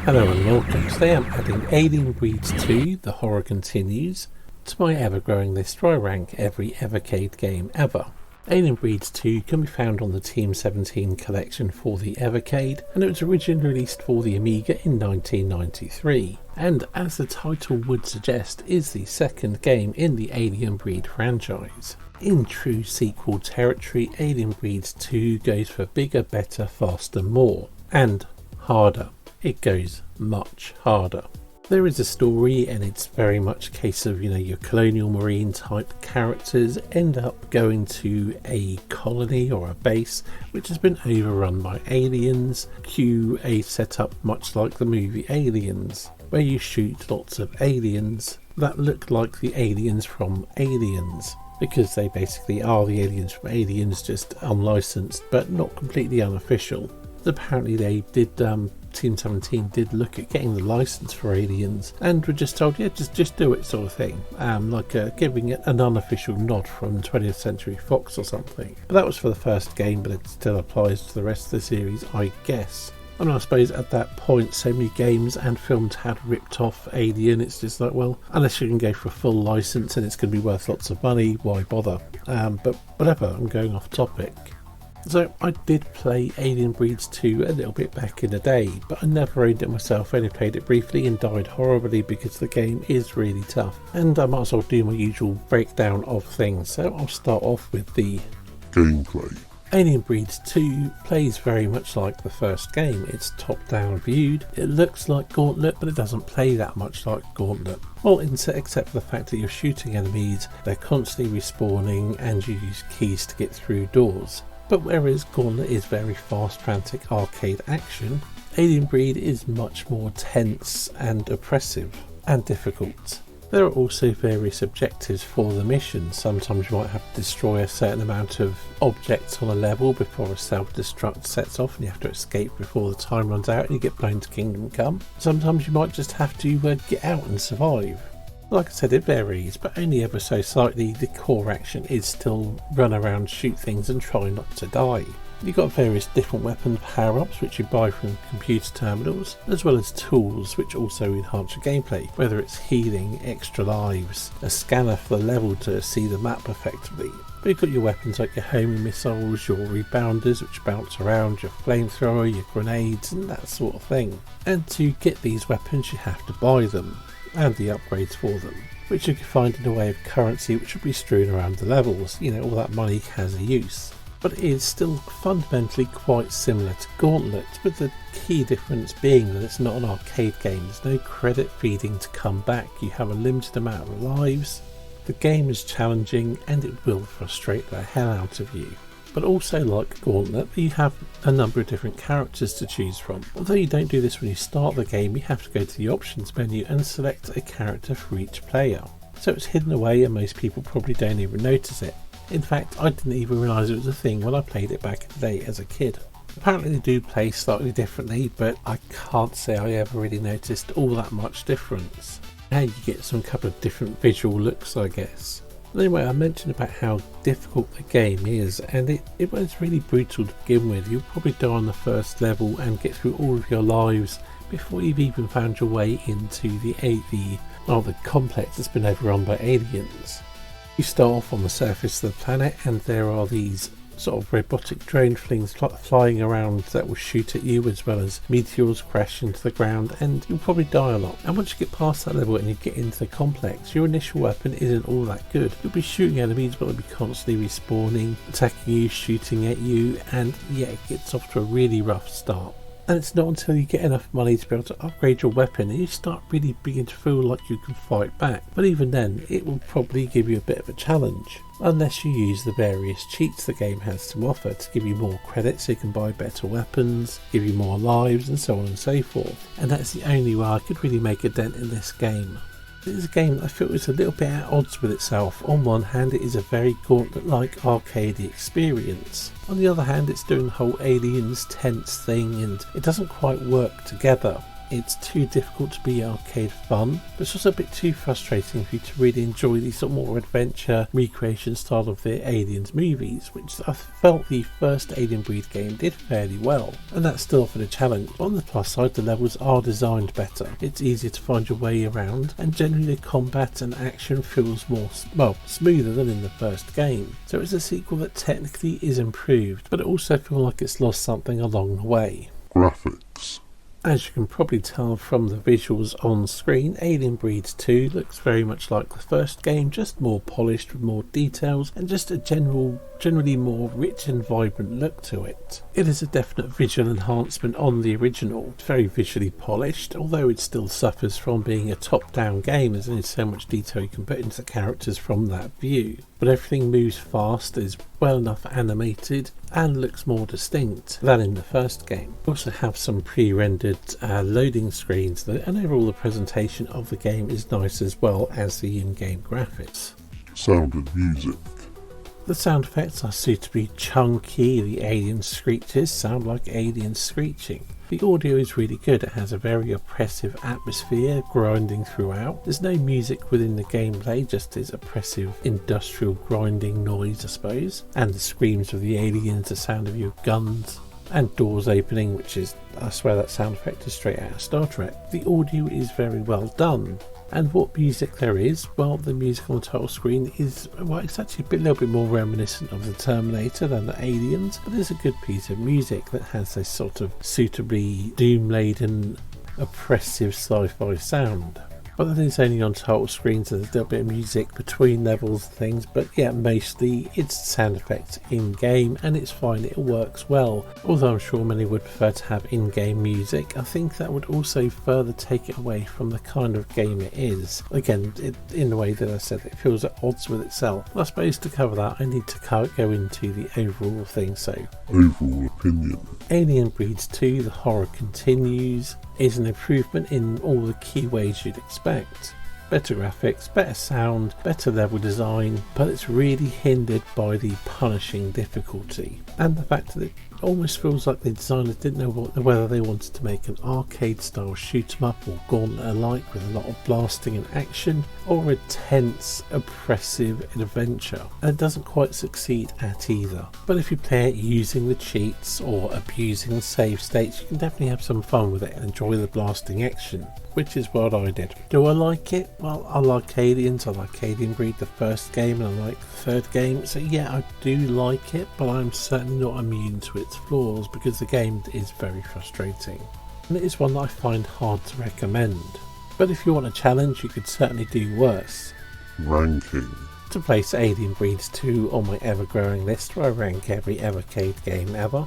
Hello and welcome. Today I'm adding Alien Breeds 2, The Horror Continues, to my ever-growing list where I rank every Evercade game ever. Alien Breeds 2 can be found on the Team 17 collection for the Evercade, and it was originally released for the Amiga in 1993, and as the title would suggest, is the second game in the Alien Breed franchise. In true sequel territory, Alien Breeds 2 goes for bigger, better, faster, more, and harder. It goes much harder. There is a story, and it's very much a case of, your colonial marine type characters end up going to a colony or a base which has been overrun by aliens. Cue a setup much like the movie Aliens, where you shoot lots of aliens that look like the aliens from Aliens, because they basically are the aliens from Aliens, just unlicensed but not completely unofficial. Apparently they did, Team 17 did look at getting the license for Aliens and were just told, yeah, just do it, sort of thing, giving it an unofficial nod from 20th Century Fox or something. But that was for the first game, but it still applies to the rest of the series, I guess. And I suppose at that point so many games and films had ripped off Alien, it's just like, well, unless you can go for a full license and it's going to be worth lots of money, why bother? But whatever, I'm going off topic. So I did play Alien Breeds 2 a little bit back in the day, but I never owned it myself. I only played it briefly and died horribly because the game is really tough. And I might as well do my usual breakdown of things, so I'll start off with the gameplay. Alien Breeds 2 plays very much like the first game. It's top-down viewed. It looks like Gauntlet, but it doesn't play that much like Gauntlet. Well, except for the fact that you're shooting enemies, they're constantly respawning, and you use keys to get through doors. But whereas Gauntlet is very fast, frantic arcade action, Alien Breed is much more tense and oppressive and difficult. There are also various objectives for the mission. Sometimes you might have to destroy a certain amount of objects on a level before a self-destruct sets off and you have to escape before the time runs out and you get blown to Kingdom Come. Sometimes you might just have to get out and survive. Like I said, it varies, but only ever so slightly. The core action is still run around, shoot things and try not to die. You've got various different weapon power-ups which you buy from computer terminals, as well as tools which also enhance your gameplay, whether it's healing, extra lives, a scanner for the level to see the map effectively. But you've got your weapons like your homing missiles, your rebounders which bounce around, your flamethrower, your grenades and that sort of thing. And to get these weapons you have to buy them, and the upgrades for them, which you can find in a way of currency which will be strewn around the levels. All that money has a use. But it is still fundamentally quite similar to Gauntlet, with the key difference being that it's not an arcade game. There's no credit feeding to come back. You have a limited amount of lives. The game is challenging and it will frustrate the hell out of you. But also like Gauntlet, you have a number of different characters to choose from. Although you don't do this when you start the game, you have to go to the options menu and select a character for each player. So it's hidden away and most people probably don't even notice it. In fact, I didn't even realise it was a thing when I played it back in the day as a kid. Apparently they do play slightly differently, but I can't say I ever really noticed all that much difference. Now you get some couple of different visual looks, I guess. Anyway, I mentioned about how difficult the game is, and it was really brutal to begin with. You'll probably die on the first level and get through all of your lives before you've even found your way into the complex that's been overrun by aliens. You start off on the surface of the planet and there are these sort of robotic drone things flying around that will shoot at you, as well as meteors crash into the ground, and you'll probably die a lot. And once you get past that level and you get into the complex, your initial weapon isn't all that good. You'll be shooting enemies but they'll be constantly respawning, attacking you, shooting at you, and yeah, it gets off to a really rough start. And it's not until you get enough money to be able to upgrade your weapon and you start really beginning to feel like you can fight back. But even then, it will probably give you a bit of a challenge, unless you use the various cheats the game has to offer to give you more credits so you can buy better weapons, give you more lives and so on and so forth. And that's the only way I could really make a dent in this game. It is a game that I feel is a little bit at odds with itself. On one hand, it is a very Gauntlet-like arcadey experience. On the other hand, it's doing the whole aliens tense thing and it doesn't quite work together. it's too difficult to be arcade fun, but it's also a bit too frustrating for you to really enjoy the sort of more adventure recreation style of the Aliens movies, which I felt the first Alien Breed game did fairly well, and that's still for the challenge. On the plus side, the levels are designed better, it's easier to find your way around, and generally the combat and action feels more, smoother than in the first game. So it's a sequel that technically is improved, but it also feels like it's lost something along the way. Graphics. As you can probably tell from the visuals on screen, Alien Breed 2 looks very much like the first game, just more polished with more details and just a generally more rich and vibrant look to it. It is a definite visual enhancement on the original. It's very visually polished, although it still suffers from being a top-down game as there's so much detail you can put into the characters from that view. But everything moves fast, is well enough animated, and looks more distinct than in the first game. We also have some pre-rendered loading screens, and overall the presentation of the game is nice as well as the in-game graphics. Sound and music. The sound effects are suitably chunky, the alien screeches sound like aliens screeching. The audio is really good, it has a very oppressive atmosphere grinding throughout. There's no music within the gameplay, just this oppressive industrial grinding noise I suppose. And the screams of the aliens, the sound of your guns, and doors opening, which is, I swear that sound effect is straight out of Star Trek. The audio is very well done. And what music there is, well, the music on the title screen is, well, it's actually a little bit more reminiscent of the Terminator than the Aliens, but it's a good piece of music that has a sort of suitably doom-laden, oppressive sci-fi sound. But that is only on title screens, so there's a little bit of music between levels and things, but yeah, mostly it's sound effects in-game, and it's fine, it works well. Although I'm sure many would prefer to have in-game music, I think that would also further take it away from the kind of game it is. Again, in the way that I said, it feels at odds with itself. I suppose to cover that, I need to go into the overall thing, so... Overall opinion. Alien Breeds 2, the horror continues, is an improvement in all the key ways you'd expect. Better graphics, better sound, better level design, but it's really hindered by the punishing difficulty and the fact that it almost feels like the designers didn't know whether they wanted to make an arcade style shoot 'em up or gauntlet alike with a lot of blasting and action, or a tense, oppressive adventure, and it doesn't quite succeed at either. But if you play it using the cheats or abusing the save states, you can definitely have some fun with it and enjoy the blasting action, which is what I did. Do I like it? Well, I like Aliens, I like Alien Breed, the first game, and I like the third game, so yeah, I do like it, but I'm certainly not immune to its flaws because the game is very frustrating. And it is one that I find hard to recommend. But if you want a challenge, you could certainly do worse. Ranking. To place Alien Breeds 2 on my ever-growing list where I rank every Evercade game ever,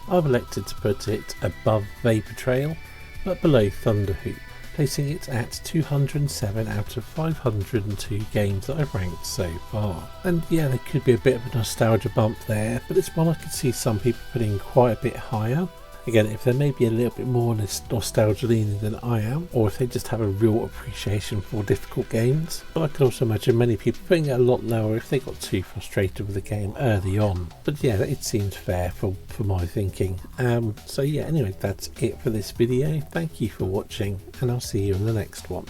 I've elected to put it above Vapor Trail, but below Thunderhoop, placing it at 207 out of 502 games that I've ranked so far. And yeah, there could be a bit of a nostalgia bump there, but it's one I could see some people putting quite a bit higher. Again, if they're maybe a little bit more nostalgia leaning than I am, or if they just have a real appreciation for difficult games. But I can also imagine many people putting it a lot lower if they got too frustrated with the game early on. But yeah, it seems fair for my thinking. So yeah, anyway, that's it for this video. Thank you for watching, and I'll see you in the next one.